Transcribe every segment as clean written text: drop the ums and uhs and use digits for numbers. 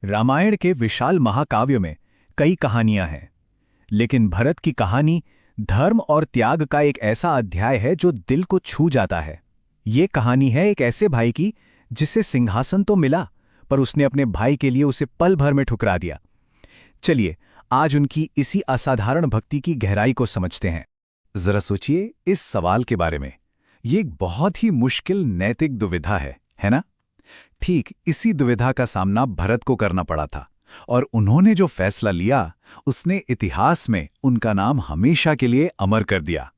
रामायण के विशाल महाकाव्य में कई कहानियां हैं, लेकिन भरत की कहानी धर्म और त्याग का एक ऐसा अध्याय है जो दिल को छू जाता है। ये कहानी है एक ऐसे भाई की जिसे सिंहासन तो मिला, पर उसने अपने भाई के लिए उसे पल भर में ठुकरा दिया। चलिए, आज उनकी इसी असाधारण भक्ति की गहराई को समझते हैं। जरा सोचिए इस सवाल के बारे में। ये एक बहुत ही मुश्किल नैतिक दुविधा है ना? ठीक इसी दुविधा का सामना भरत को करना पड़ा था, और उन्होंने जो फैसला लिया उसने इतिहास में उनका नाम हमेशा के लिए अमर कर दिया।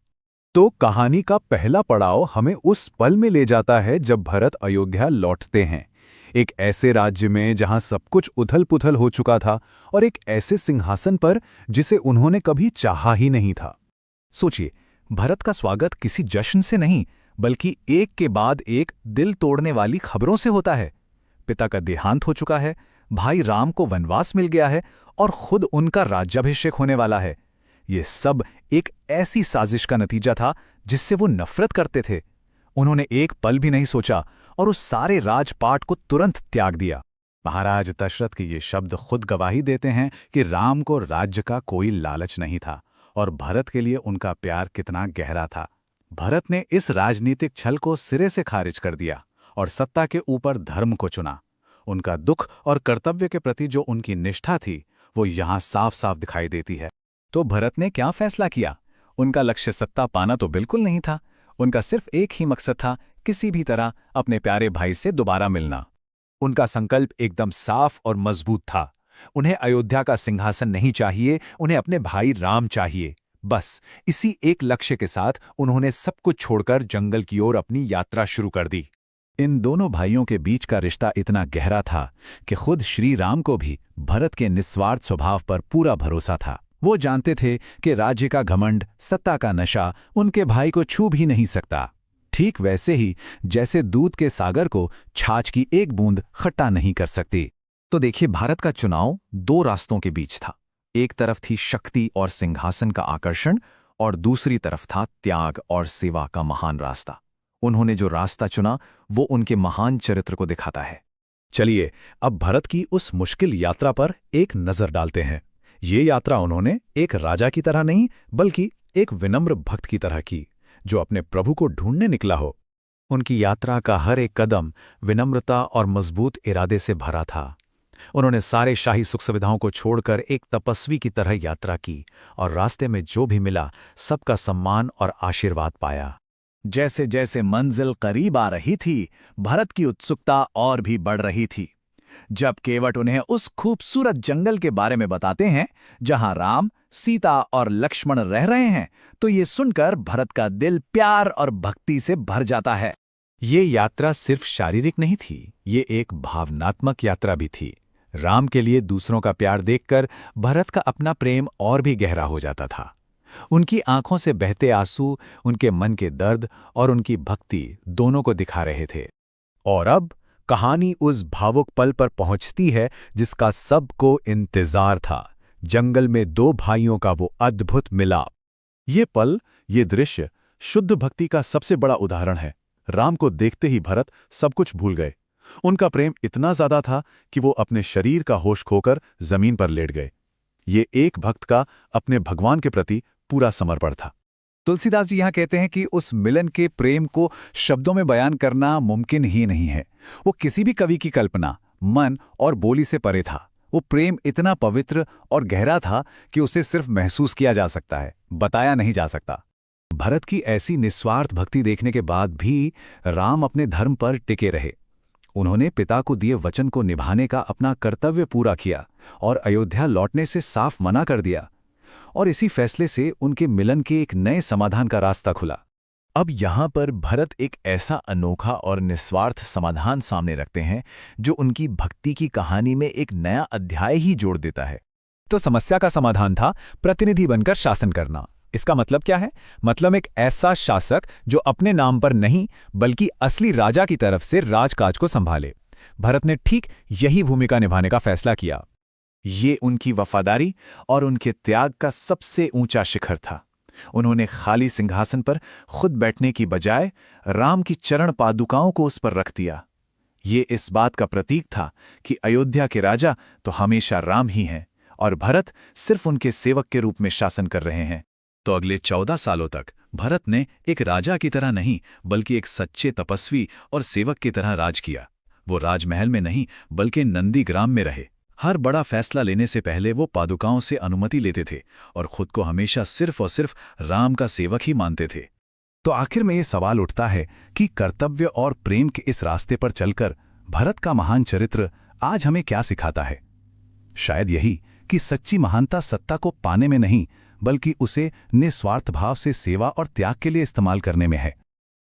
तो कहानी का पहला पड़ाव हमें उस पल में ले जाता है जब भरत अयोध्या लौटते हैं, एक ऐसे राज्य में जहां सब कुछ उथल-पुथल हो चुका था, और एक ऐसे सिंहासन पर जिसे उन्होंने कभी चाहा ही नहीं था। सोचिए, भरत का स्वागत किसी जश्न से नहीं, बल्कि एक के बाद एक दिल तोड़ने वाली खबरों से होता है। पिता का देहांत हो चुका है, भाई राम को वनवास मिल गया है, और खुद उनका राज्याभिषेक होने वाला है। ये सब एक ऐसी साजिश का नतीजा था जिससे वो नफरत करते थे। उन्होंने एक पल भी नहीं सोचा और उस सारे राजपाट को तुरंत त्याग दिया। महाराज दशरथ के ये शब्द खुद गवाही देते हैं कि राम को राज्य का कोई लालच नहीं था, और भरत के लिए उनका प्यार कितना गहरा था। भरत ने इस राजनीतिक छल को सिरे से खारिज कर दिया और सत्ता के ऊपर धर्म को चुना। उनका दुख और कर्तव्य के प्रति जो उनकी निष्ठा थी, वो यहाँ साफ साफ दिखाई देती है। तो भरत ने क्या फैसला किया? उनका लक्ष्य सत्ता पाना तो बिल्कुल नहीं था। उनका सिर्फ एक ही मकसद था, किसी भी तरह अपने प्यारे भाई से दोबारा मिलना। उनका संकल्प एकदम साफ और मजबूत था। उन्हें अयोध्या का सिंहासन नहीं चाहिए, उन्हें अपने भाई राम चाहिए। बस इसी एक लक्ष्य के साथ उन्होंने सब कुछ छोड़कर जंगल की ओर अपनी यात्रा शुरू कर दी। इन दोनों भाइयों के बीच का रिश्ता इतना गहरा था कि खुद श्री राम को भी भरत के निस्वार्थ स्वभाव पर पूरा भरोसा था। वो जानते थे कि राज्य का घमंड, सत्ता का नशा उनके भाई को छू भी नहीं सकता। ठीक वैसे ही जैसे दूध के सागर को छाछ की एक बूंद खट्टा नहीं कर सकती। तो देखिए, भारत का चुनाव दो रास्तों के बीच था। एक तरफ थी शक्ति और सिंहासन का आकर्षण, और दूसरी तरफ था त्याग और सेवा का महान रास्ता। उन्होंने जो रास्ता चुना वो उनके महान चरित्र को दिखाता है। चलिए, अब भरत की उस मुश्किल यात्रा पर एक नजर डालते हैं। ये यात्रा उन्होंने एक राजा की तरह नहीं, बल्कि एक विनम्र भक्त की तरह की, जो अपने प्रभु को ढूंढने निकला हो। उनकी यात्रा का हर एक कदम विनम्रता और मजबूत इरादे से भरा था। उन्होंने सारे शाही सुख सुविधाओं को छोड़कर एक तपस्वी की तरह यात्रा की, और रास्ते में जो भी मिला सबका सम्मान और आशीर्वाद पाया। जैसे जैसे मंजिल करीब आ रही थी, भरत की उत्सुकता और भी बढ़ रही थी। जब केवट उन्हें उस खूबसूरत जंगल के बारे में बताते हैं जहां राम, सीता और लक्ष्मण रह रहे हैं, तो ये सुनकर भरत का दिल प्यार और भक्ति से भर जाता है। ये यात्रा सिर्फ शारीरिक नहीं थी, ये एक भावनात्मक यात्रा भी थी। राम के लिए दूसरों का प्यार देखकर भरत का अपना प्रेम और भी गहरा हो जाता था। उनकी आंखों से बहते आंसू उनके मन के दर्द और उनकी भक्ति दोनों को दिखा रहे थे। और अब कहानी उस भावुक पल पर पहुंचती है जिसका सबको इंतजार था। जंगल में दो भाइयों का वो अद्भुत मिलाप। ये पल, ये दृश्य शुद्ध भक्ति का सबसे बड़ा उदाहरण है। राम को देखते ही भरत सब कुछ भूल गए। उनका प्रेम इतना ज्यादा था कि वो अपने शरीर का होश खोकर जमीन पर लेट गए। ये एक भक्त का अपने भगवान के प्रति पूरा समर्पण था। तुलसीदास जी यहाँ कहते हैं कि उस मिलन के प्रेम को शब्दों में बयान करना मुमकिन ही नहीं है। वो किसी भी कवि की कल्पना, मन और बोली से परे था। वो प्रेम इतना पवित्र और गहरा था कि उसे सिर्फ महसूस किया जा सकता है, बताया नहीं जा सकता। भरत की ऐसी निस्वार्थ भक्ति देखने के बाद भी राम अपने धर्म पर टिके रहे। उन्होंने पिता को दिए वचन को निभाने का अपना कर्तव्य पूरा किया और अयोध्या लौटने से साफ मना कर दिया। और इसी फैसले से उनके मिलन के एक नए समाधान का रास्ता खुला। अब यहाँ पर भरत एक ऐसा अनोखा और निस्वार्थ समाधान सामने रखते हैं जो उनकी भक्ति की कहानी में एक नया अध्याय ही जोड़ देता है। तो समस्या का समाधान था प्रतिनिधि बनकर शासन करना। इसका मतलब क्या है? मतलब एक ऐसा शासक जो अपने नाम पर नहीं, बल्कि असली राजा की तरफ से राजकाज को संभाले। भरत ने ठीक यही भूमिका निभाने का फैसला किया। ये उनकी वफादारी और उनके त्याग का सबसे ऊंचा शिखर था। उन्होंने खाली सिंहासन पर खुद बैठने की बजाय राम की चरण पादुकाओं को उस पर रख दिया। ये इस बात का प्रतीक था कि अयोध्या के राजा तो हमेशा राम ही हैं और भरत सिर्फ उनके सेवक के रूप में शासन कर रहे हैं। तो अगले 14 सालों तक भरत ने एक राजा की तरह नहीं बल्कि एक सच्चे तपस्वी और सेवक की तरह राज किया। वो राजमहल में नहीं बल्कि नंदीग्राम में रहे। हर बड़ा फैसला लेने से पहले वो पादुकाओं से अनुमति लेते थे और खुद को हमेशा सिर्फ और सिर्फ राम का सेवक ही मानते थे। तो आखिर में ये सवाल उठता है कि कर्तव्य और प्रेम के इस रास्ते पर चलकर भरत का महान चरित्र आज हमें क्या सिखाता है? शायद यही कि सच्ची महानता सत्ता को पाने में नहीं बल्कि उसे निस्वार्थ भाव से सेवा और त्याग के लिए इस्तेमाल करने में है।